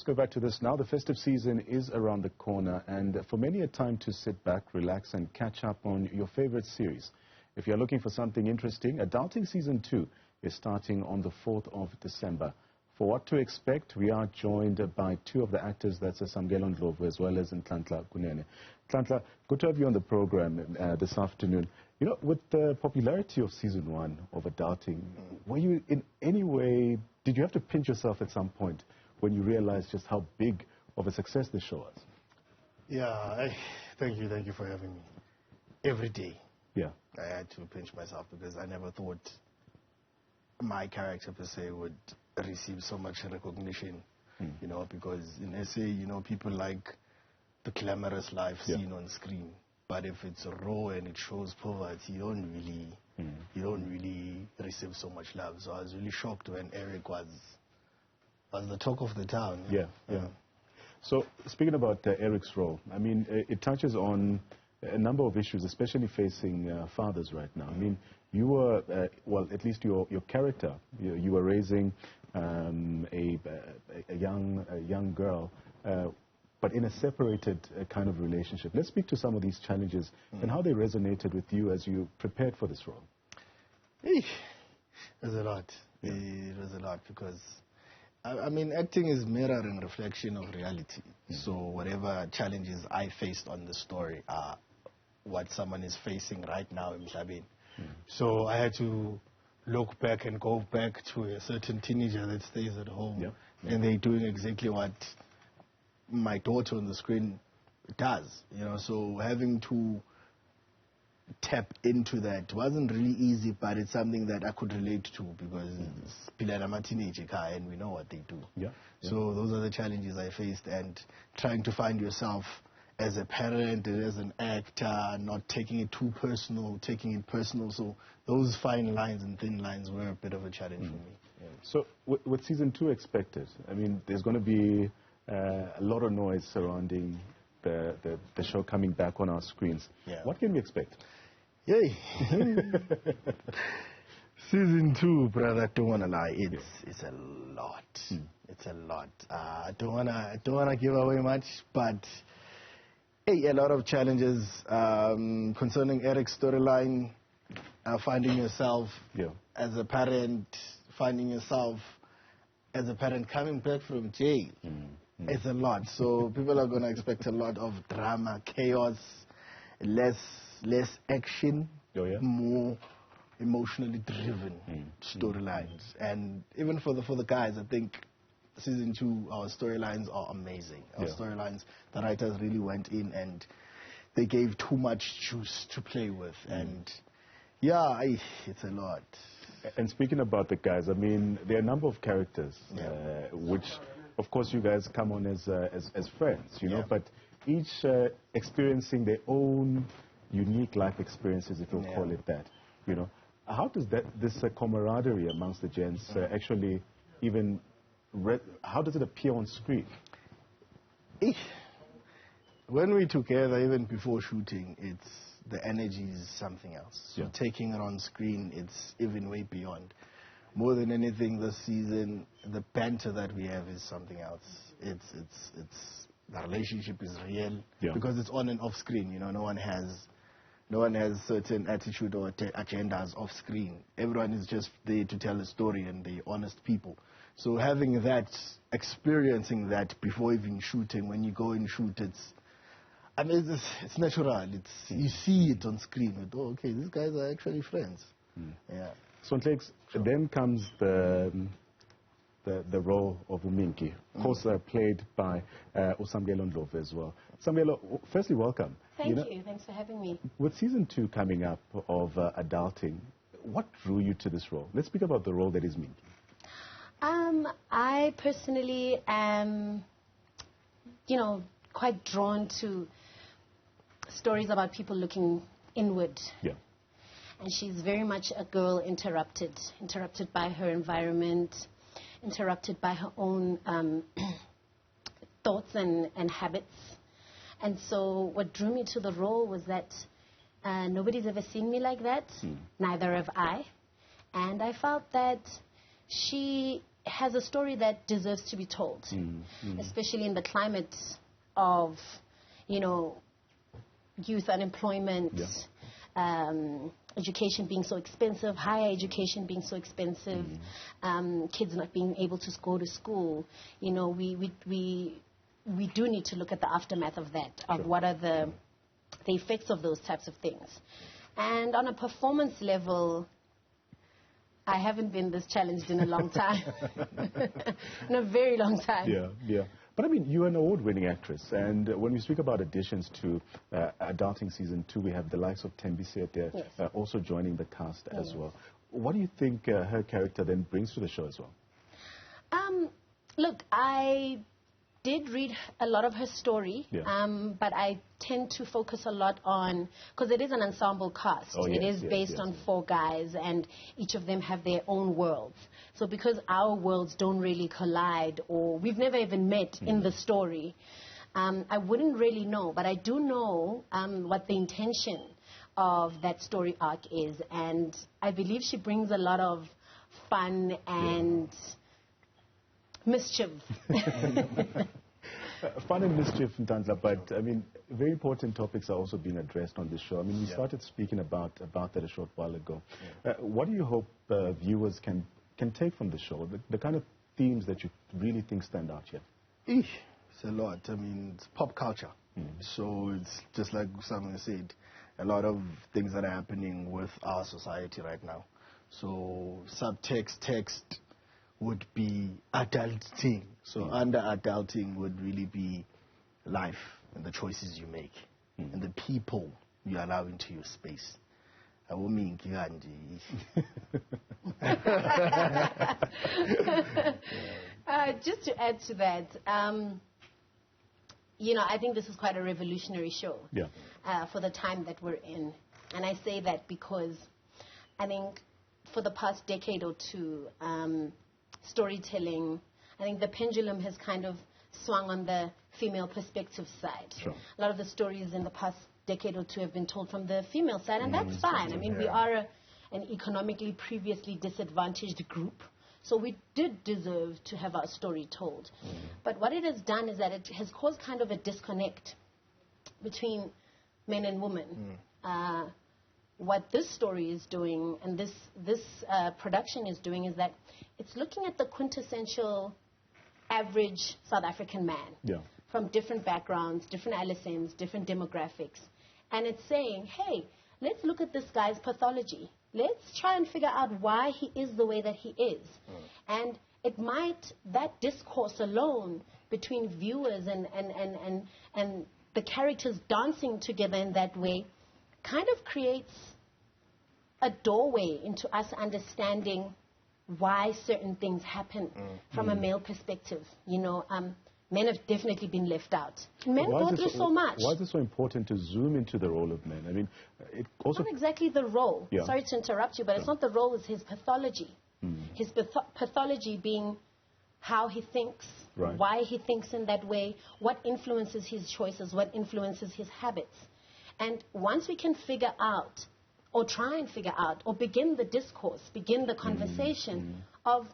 Let's go back to this now. The festive season is around the corner, and for many a time to sit back, relax, and catch up on your favorite series. If you're looking for something interesting, Adulting Season 2 is starting on the 4th of December. For what to expect, we are joined by two of the actors, that's Samkelo Ndlovu as well as Nhlanhla Kunene. Nhlanhla, good to have you on the program this afternoon. You know, with the popularity of Season 1 of Adulting, were you in any way, did you have to pinch yourself at some point when you realized just how big of a success the show was? Yeah, thank you for having me. Every day, I had to pinch myself because I never thought my character per se would receive so much recognition, you know, because in SA, you know, people like the glamorous life seen on screen, but if it's raw and it shows poverty, you don't really receive so much love. So I was really shocked when Eric was the talk of the town. Yeah. So speaking about Eric's role, I mean, it touches on a number of issues, especially facing fathers right now. I mean, you were, well, at least your character, you were raising a young girl, but in a separated kind of relationship. Let's speak to some of these challenges and how they resonated with you as you prepared for this role. It was a lot. It was a lot because, I mean, acting is mirror and reflection of reality. So whatever challenges I faced on the story are what someone is facing right now in Mhlabeni. So I had to look back and go back to a certain teenager that stays at home, and they're doing exactly what my daughter on the screen does. You know, so having to tap into that wasn't really easy, but it's something that I could relate to because I'm a teenager and we know what they do. So those are the challenges I faced, and trying to find yourself as a parent and as an actor, not taking it too personal, taking it personal. So those fine lines and thin lines were a bit of a challenge for me. So with Season 2 expected, I mean, there's going to be a lot of noise surrounding the show coming back on our screens. What can we expect? Yay! Season 2, brother, I don't want to lie, it's a lot. It's a lot. I don't wanna give away much, but a lot of challenges concerning Eric's storyline, finding yourself as a parent, finding yourself as a parent coming back from jail. It's a lot. So people are going to expect a lot of drama, chaos, less action, more emotionally driven storylines. And even for the guys, I think Season 2, our storylines are amazing. Our storylines, the writers really went in and they gave too much juice to play with. And it's a lot. And speaking about the guys, I mean, there are a number of characters, which, of course, you guys come on as friends, you know, but each experiencing their own unique life experiences, if you'll call it that, you know. How does this camaraderie amongst the gents actually even, how does it appear on screen? When we're together, even before shooting, the energy is something else. So taking it on screen, it's even way beyond. More than anything this season, the banter that we have is something else. It's the relationship is real because it's on and off screen. You know, no one has certain attitude or agendas off screen. Everyone is just there to tell a story, and they're honest people. So having that, experiencing that before even shooting, when you go and shoot, it's natural. You see it on screen. Okay, these guys are actually friends. So then comes the role of Uminki, of course played by Samkelo Ndlovu as well. Samkelo, firstly, welcome. Thank you. Thanks for having me. With Season 2 coming up of Adulting, what drew you to this role? Let's speak about the role that is Minki. I personally am, you know, quite drawn to stories about people looking inward. And she's very much a girl interrupted by her environment, interrupted by her own thoughts and habits. And so what drew me to the role was that nobody's ever seen me like that, neither have I. And I felt that she has a story that deserves to be told, especially in the climate of, youth unemployment, education being so expensive, higher education being so expensive, kids not being able to go to school. We do need to look at the aftermath of that, of what are the effects of those types of things. And on a performance level, I haven't been this challenged in a long time. In a very long time. Yeah. But I mean, you're an award-winning actress, and when we speak about additions to Adulting Season 2, we have the likes of Thembisete there, also joining the cast as well. What do you think her character then brings to the show as well? Look, I did read a lot of her story, but I tend to focus a lot on, because it is an ensemble cast. It is based on 4 guys, and each of them have their own worlds. So because our worlds don't really collide, or we've never even met in the story, I wouldn't really know. But I do know what the intention of that story arc is, and I believe she brings a lot of fun and mischief. Fun and mischief, Nhlanhla, but I mean, very important topics are also being addressed on this show. I mean, we started speaking about that a short while ago. What do you hope viewers can take from the show? The kind of themes that you really think stand out here? It's a lot. I mean, it's pop culture. So it's just like someone said, a lot of things that are happening with our society right now. So subtext, text would be adulting. So under adulting would really be life and the choices you make and the people you allow into your space. Just to add to that, I think this is quite a revolutionary show for the time that we're in. And I say that because I think for the past decade or two, storytelling, I think the pendulum has kind of swung on the female perspective side. A lot of the stories in the past decade or two have been told from the female side, and that's fine. I mean, we are an economically previously disadvantaged group, so we did deserve to have our story told. But what it has done is that it has caused kind of a disconnect between men and women. What this story is doing and this production is doing is that it's looking at the quintessential average South African man from different backgrounds, different LSMs, different demographics. And it's saying, hey, let's look at this guy's pathology. Let's try and figure out why he is the way that he is. And it might, that discourse alone between viewers and the characters dancing together in that way kind of creates a doorway into us understanding why certain things happen from a male perspective. Men have definitely been left out. Men go through so much. Why is it so important to zoom into the role of men? I mean, it also... Not exactly the role. Sorry to interrupt you, but it's not the role, it's his pathology. His pathology being how he thinks, why he thinks in that way, what influences his choices, what influences his habits. And once we can figure out, or try and figure out, or begin the discourse, begin the conversation of,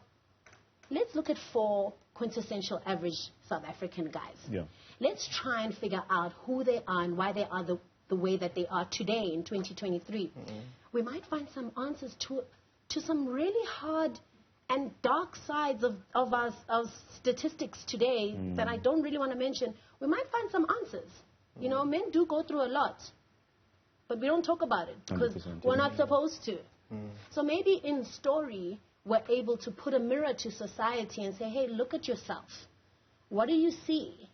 let's look at 4 quintessential average South African guys. Let's try and figure out who they are and why they are the way that they are today in 2023. We might find some answers to some really hard and dark sides of our statistics today that I don't really want to mention. We might find some answers. Men do go through a lot, but we don't talk about it because we're not supposed to. So maybe in story, we're able to put a mirror to society and say, hey, look at yourself. What do you see?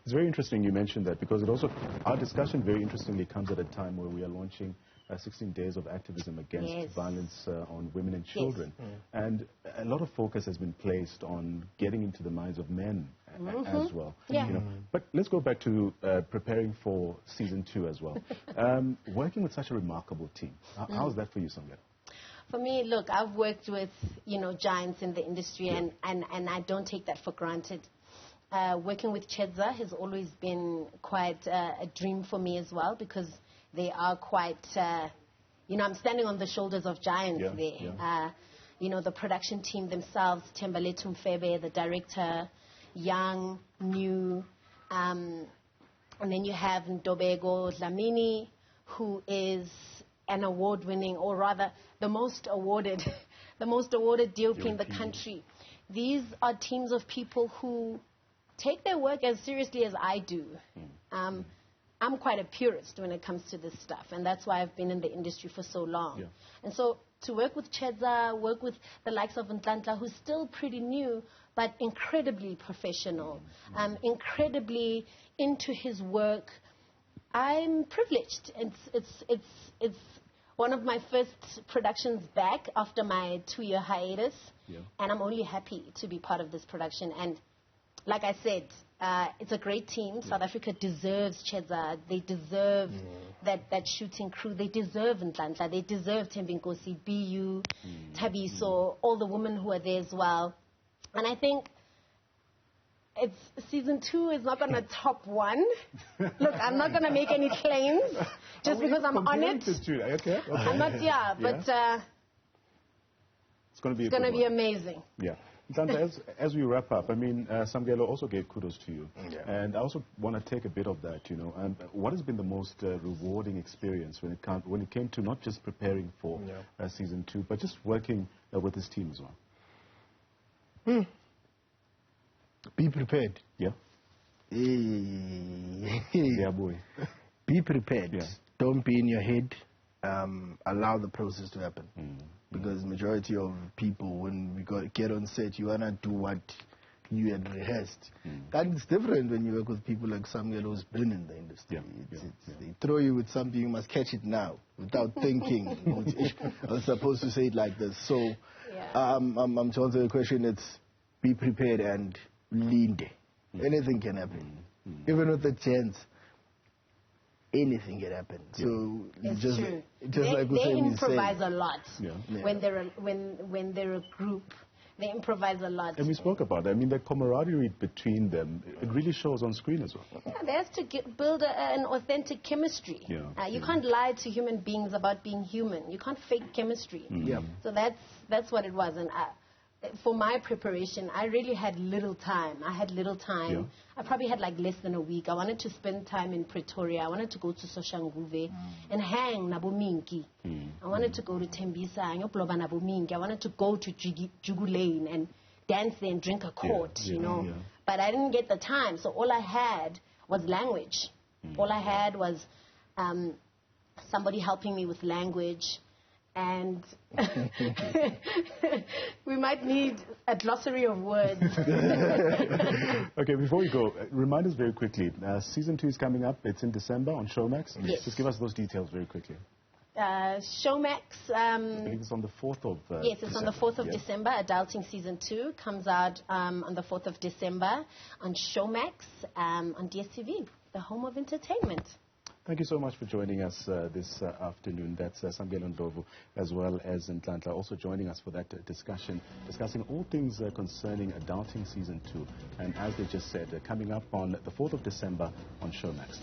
It's very interesting you mentioned that, because it also, our discussion very interestingly comes at a time where we are launching 16 days of activism against violence on women and children. And a lot of focus has been placed on getting into the minds of men as well. But let's go back to preparing for season 2 as well. Working with such a remarkable team, how's that for you, Samkelo? For me, look, I've worked with, giants in the industry, and I don't take that for granted. Working with Chedza has always been quite a dream for me as well, because they are quite, I'm standing on the shoulders of giants there. you know, the production team themselves, Tembale Tumfebe, the director, young, new, and then you have Ndobego Dlamini, who is an award-winning, or rather the most awarded DOP in the country. These are teams of people who take their work as seriously as I do. I'm quite a purist when it comes to this stuff, and that's why I've been in the industry for so long. And so to work with Chedza, work with the likes of Nhlanhla, who's still pretty new, but incredibly professional, incredibly into his work, I'm privileged. It's one of my first productions back after my 2-year hiatus, and I'm only happy to be part of this production. And like I said, it's a great team. South Africa deserves Chedza. They deserve that shooting crew. They deserve Nhlanhla. They deserve Tembinkosi, BU, Tabiso, all the women who are there as well. And I think season 2 is not going to top 1. Look, I'm not going to make any claims just because I'm on it. Okay. I'm not, but it's going to be amazing. Yeah. Nhlanhla, as we wrap up, I mean, Samkelo also gave kudos to you. And I also want to take a bit of that, you know. What has been the most rewarding experience when it came to not just preparing for season 2, but just working with this team as well? Be prepared. Yeah. Yeah, boy. Be prepared. Yeah. Don't be in your head. Allow the process to happen. Because majority of people, when we get on set, you want to do what you had rehearsed. And it's different when you work with people like Samkelo, who's been in the industry. They throw you with something, you must catch it now, without thinking. I was supposed to say it like this. So, to answer the question, it's be prepared and lead. Anything can happen. Even with the chance, anything can happen. So it's just true. Like they Hussein improvise said, a lot when they're a group. They improvise a lot. And we spoke about that. I mean, the camaraderie between them, it really shows on screen as well. Yeah, they have to build an authentic chemistry. You can't lie to human beings about being human. You can't fake chemistry. So that's what it was. And for my preparation, I really had little time. I probably had like less than a week. I wanted to spend time in Pretoria. I wanted to go to Soshanguve and hang Nabominki. I wanted to go to Tembisa and Nabominki. I wanted to go to Jugu Lane and dance there and drink a quart, you know. But I didn't get the time, so all I had was language. All I had was somebody helping me with language. And we might need a glossary of words. Okay, before we go, remind us very quickly. Season 2 is coming up. It's in December on Showmax. Yes. Just give us those details very quickly. Showmax. I believe it's on the 4th of Yes, it's on the 4th of December. Adulting Season 2 comes out on the 4th of December on Showmax on DStv, the home of entertainment. Thank you so much for joining us this afternoon. That's Samkelo Ndlovu, as well as Nhlanhla, also joining us for that discussion, discussing all things concerning Adulting Season 2. And as they just said, coming up on the 4th of December on Showmax.